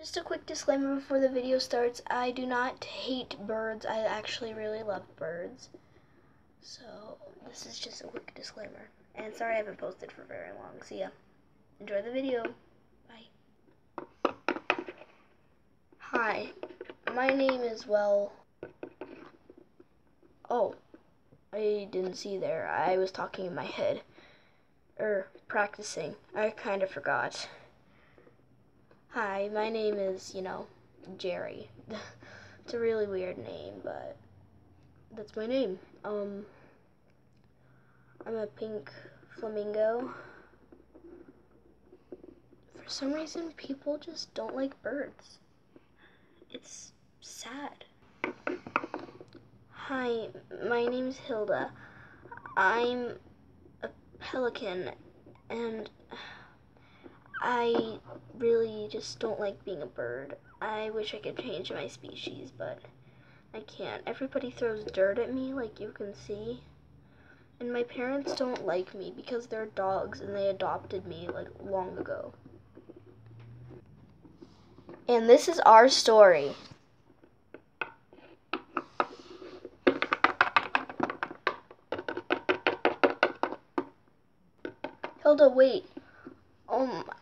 Just a quick disclaimer before the video starts. I do not hate birds. I actually really love birds. So this is just a quick disclaimer. And sorry I haven't posted for very long. See ya. Enjoy the video. Bye. Hi. My name is, well... Oh. I didn't see there. I was talking in my head. Practicing. I kind of forgot. Hi, my name is, Jerry. It's a really weird name, but that's my name. I'm a pink flamingo. For some reason, people just don't like birds. It's sad. Hi, my name's Hilda. I'm a pelican, and I really just don't like being a bird. I wish I could change my species, but I can't. Everybody throws dirt at me, like you can see. And my parents don't like me because they're dogs and they adopted me like long ago. And this is our story. Hilda, wait.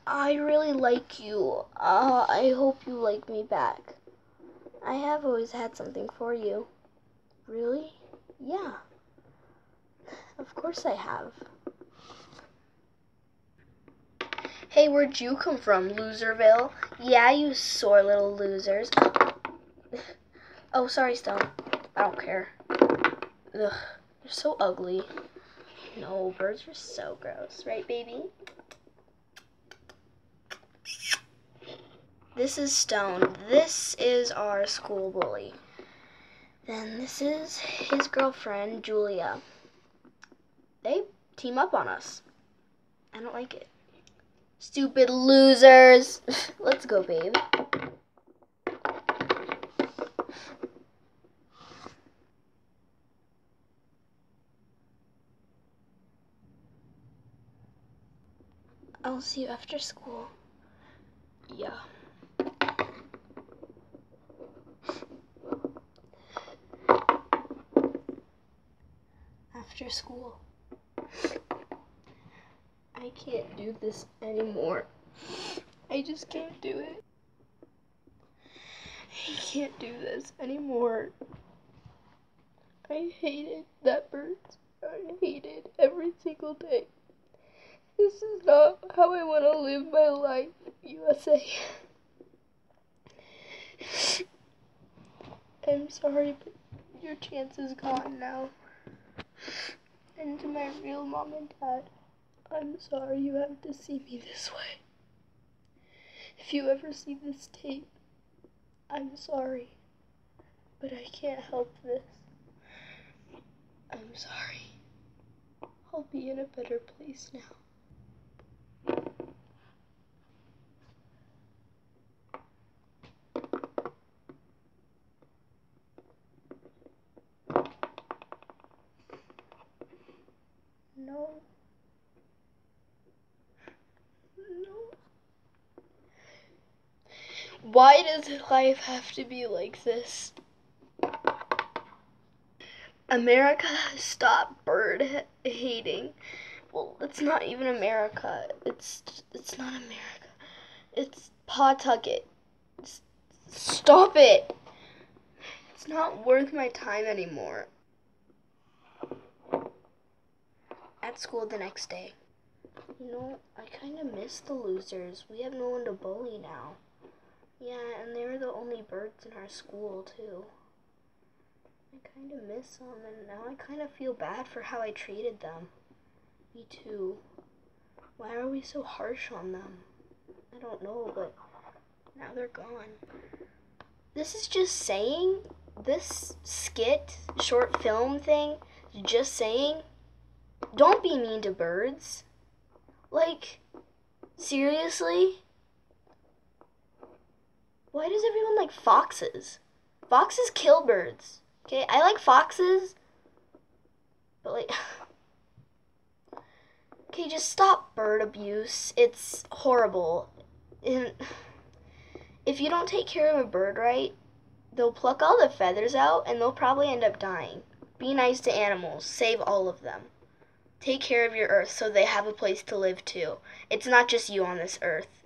I really like you. I hope you like me back. I have always had something for you. Really? Yeah. Of course I have. Hey, where'd you come from, Loserville? Yeah, you sore little losers. Oh, sorry, Stone. I don't care. Ugh, you're so ugly. No, birds are so gross, right, baby? This is Stone. This is our school bully. Then this is his girlfriend, Julia. They team up on us. I don't like it. Stupid losers. Let's go, babe. I'll see you after school. Yeah. After school. I can't do this anymore. I just can't do it. I can't do this anymore. I hated that bird. I hated every single day. This is not how I want to live my life, USA. I'm sorry, but your chance is gone now. And to my real mom and dad, I'm sorry you have to see me this way. If you ever see this tape, I'm sorry, but I can't help this. I'm sorry. I'll be in a better place now. No. No. Why does life have to be like this? America, stop bird hating. Well, it's not even America. It's not America. It's Pawtucket. Stop it. It's not worth my time anymore. At school the next day. I kind of miss the losers. We have no one to bully now. Yeah, and they were the only birds in our school, too. I kind of miss them, and now I kind of feel bad for how I treated them. Me too. Why are we so harsh on them? I don't know, but now they're gone. This is just saying, this skit, short film thing, just saying, don't be mean to birds. Like, seriously? Why does everyone like foxes? Foxes kill birds. Okay, I like foxes, but like, okay, just stop bird abuse. It's horrible. And if you don't take care of a bird right, they'll pluck all the feathers out and they'll probably end up dying. Be nice to animals. Save all of them. Take care of your earth so they have a place to live too. It's not just you on this earth.